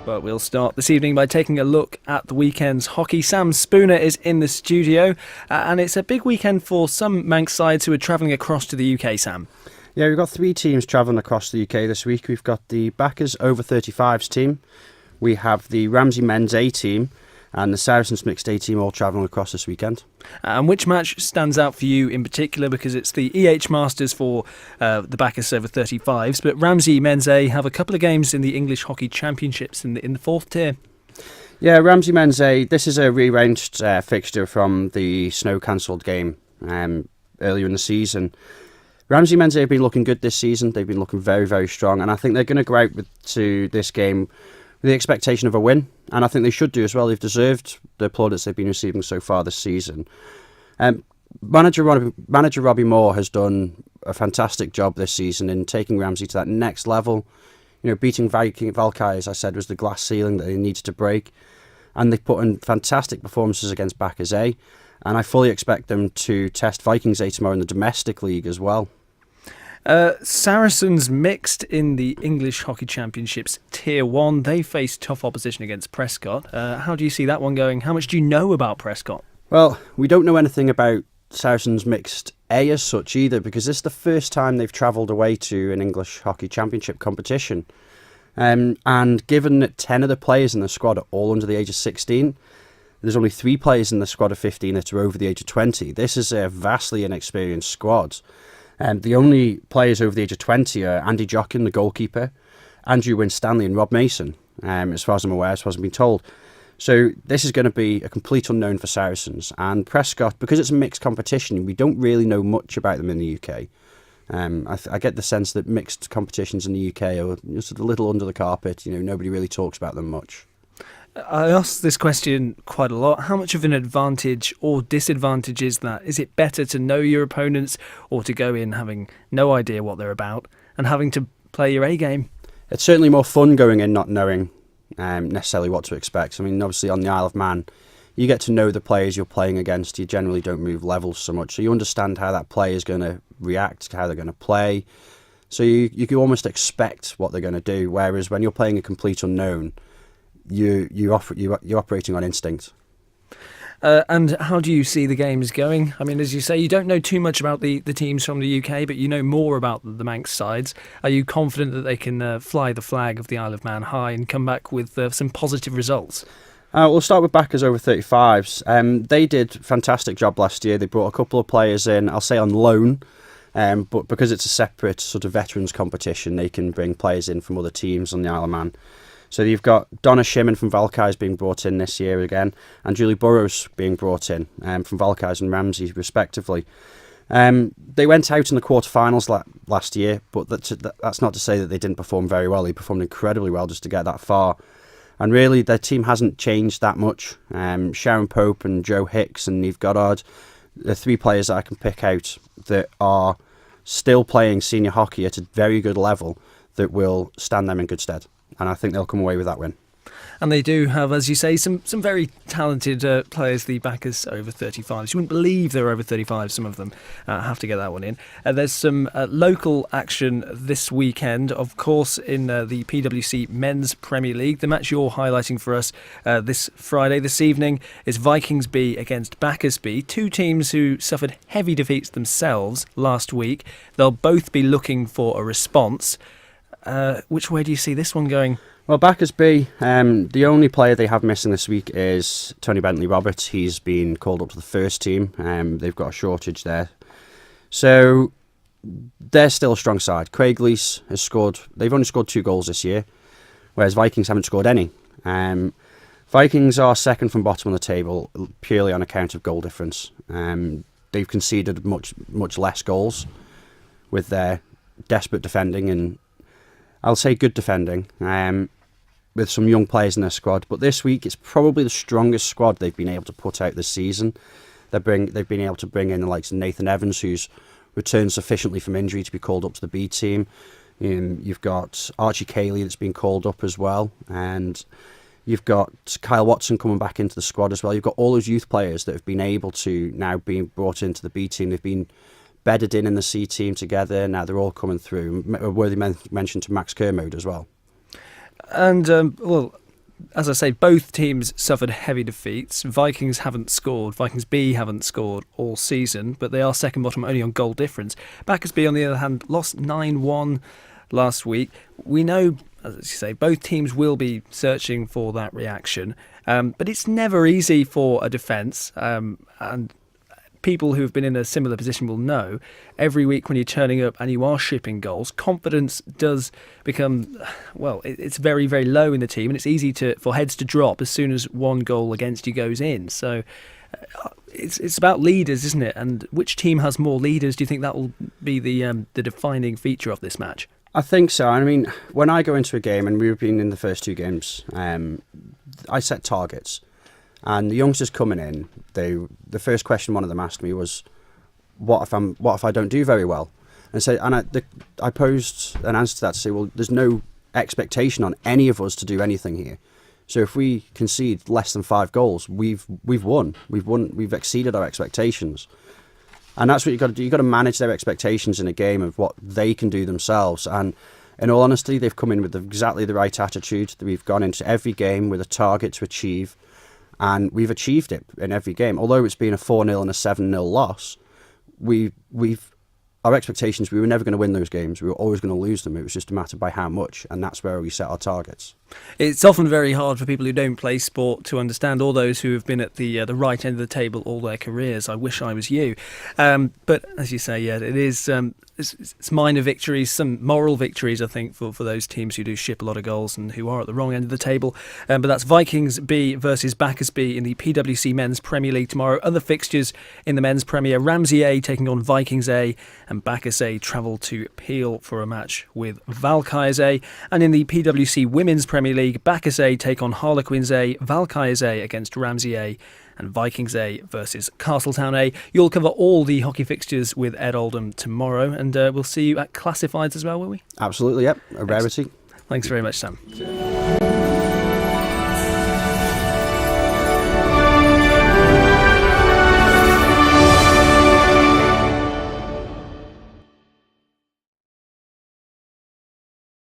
But we'll start this evening by taking a look at the weekend's hockey. Sam Spooner is in the studio, and it's a big weekend for some Manx sides who are travelling across to the UK, Sam. Yeah, we've got 3 teams travelling across the UK this week. We've got the Backers over 35s team, we have the Ramsey men's A team, and the Saracens mixed A team all travelling across this weekend. And which match stands out for you in particular? Because it's the EH Masters for the Backers over 35s, but Ramsey men's A have a couple of games in the English Hockey Championships in the 4th tier. Yeah, Ramsey men's A, this is a rearranged fixture from the snow-cancelled game earlier in the season. Ramsey men's A have been looking good this season. They've been looking very, very strong, and I think they're going to go out to this game with the expectation of a win, and I think they should do as well. They've deserved the plaudits they've been receiving so far this season. Manager Robbie Moore has done a fantastic job this season in taking Ramsey to that next level. You know, beating Valkai, as I said, was the glass ceiling that they needed to break, and they've put in fantastic performances against Backers A, and I fully expect them to test Vikings A tomorrow in the domestic league as well. Saracens mixed in the English Hockey Championships Tier 1. They face tough opposition against Prescott. How do you see that one going? How much do you know about Prescott? Well, we don't know anything about Saracens mixed A as such either, because this is the first time they've travelled away to an English Hockey Championship competition. And given that 10 of the players in the squad are all under the age of 16, there's only 3 players in the squad of 15 that are over the age of 20. This is a vastly inexperienced squad. The only players over the age of 20 are Andy Jockin, the goalkeeper, Andrew Winstanley and Rob Mason, as far as I'm aware, as far as I've been told. So this is going to be a complete unknown for Saracens. And Prescott, because it's a mixed competition, we don't really know much about them in the UK. I get the sense that mixed competitions in the UK are just a little under the carpet. You know, nobody really talks about them much. I ask this question quite a lot. How much of an advantage or disadvantage is that? Is it better to know your opponents or to go in having no idea what they're about and having to play your A game? It's certainly more fun going in not knowing necessarily what to expect. I mean, obviously on the Isle of Man, you get to know the players you're playing against. You generally don't move levels so much, so you understand how that player is going to react, how they're going to play. So you can almost expect what they're going to do, whereas when you're playing a complete unknown, you're operating on instinct. And how do you see the games going? I mean, as you say, you don't know too much about the teams from the UK, but you know more about the Manx sides. Are you confident that they can fly the flag of the Isle of Man high and come back with some positive results? We'll start with Backers over 35s. They did a fantastic job last year. They brought a couple of players in, I'll say on loan, but because it's a separate sort of veterans competition, they can bring players in from other teams on the Isle of Man. So you've got Donna Shimon from Valkais being brought in this year again, and Julie Burrows being brought in from Valkais and Ramsey, respectively. They went out in the quarterfinals last year, but that's not to say that they didn't perform very well. They performed incredibly well just to get that far. And really, their team hasn't changed that much. Sharon Pope and Joe Hicks and Niamh Goddard, the 3 players that I can pick out that are still playing senior hockey at a very good level that will stand them in good stead. And I think they'll come away with that win. And they do have, as you say, some very talented players, the Backers over 35s. You wouldn't believe they're over 35, some of them. Have to get that one in. There's some local action this weekend, of course, in the PwC Men's Premier League. The match you're highlighting for us this Friday, this evening, is Vikings B against Backers B. 2 teams who suffered heavy defeats themselves last week. They'll both be looking for a response. Which way do you see this one going? Well, Backers B, the only player they have missing this week is Tony Bentley-Roberts. He's been called up to the first team. They've got a shortage there. So they're still a strong side. Craig Lees has scored. They've only scored 2 goals this year, whereas Vikings haven't scored any. Vikings are second from bottom on the table purely on account of goal difference. They've conceded much less goals with their desperate defending and I'll say good defending, with some young players in their squad. But this week, it's probably the strongest squad they've been able to put out this season. They've been able to bring in the likes of Nathan Evans, who's returned sufficiently from injury to be called up to the B team. You've got Archie Cayley that's been called up as well. And you've got Kyle Watson coming back into the squad as well. You've got all those youth players that have been able to now be brought into the B team. They've been bedded in the C team together. Now they're all coming through. A worthy mention to Max Kermode as well. And, well, as I say, both teams suffered heavy defeats. Vikings haven't scored. Vikings B haven't scored all season, but they are second bottom only on goal difference. Backers B, on the other hand, lost 9-1 last week. We know, as you say, both teams will be searching for that reaction, but it's never easy for a defence, and people who have been in a similar position will know every week when you're turning up and you are shipping goals, confidence does become, well, it's very, very low in the team, and it's easy for heads to drop as soon as one goal against you goes in. So it's about leaders, isn't it? And which team has more leaders? Do you think that will be the defining feature of this match? I think so. I mean, when I go into a game, and we've been in the first two games, I set targets. And the youngsters coming in, the first question one of them asked me was, "What if I don't do very well?" I posed an answer to that to say, "Well, there's no expectation on any of us to do anything here. So if we concede less than 5 goals, we've won. We've exceeded our expectations." And that's what you've got to do. You've got to manage their expectations in a game of what they can do themselves. And in all honesty, they've come in with exactly the right attitude. We've gone into every game with a target to achieve. And we've achieved it in every game. Although it's been a 4-0 and a 7-0 loss, our expectations, we were never going to win those games. We were always going to lose them. It was just a matter by how much, and that's where we set our targets. It's often very hard for people who don't play sport to understand, all those who have been at the right end of the table all their careers. I wish I was you. But as you say, yeah, it is. It's minor victories, some moral victories, I think, for those teams who do ship a lot of goals and who are at the wrong end of the table. But that's Vikings B versus Backers B in the PwC Men's Premier League tomorrow. Other fixtures in the Men's Premier: Ramsey A taking on Vikings A, and Backers A travel to Peel for a match with Valkyries A. And in the PwC Women's Premier League, Backers A take on Harlequins A, Valkyries A against Ramsey A, and Vikings A versus Castletown A. You'll cover all the hockey fixtures with Ed Oldham tomorrow, and we'll see you at Classifieds as well, will we? Absolutely, yep. A rarity. Thanks very much, Sam.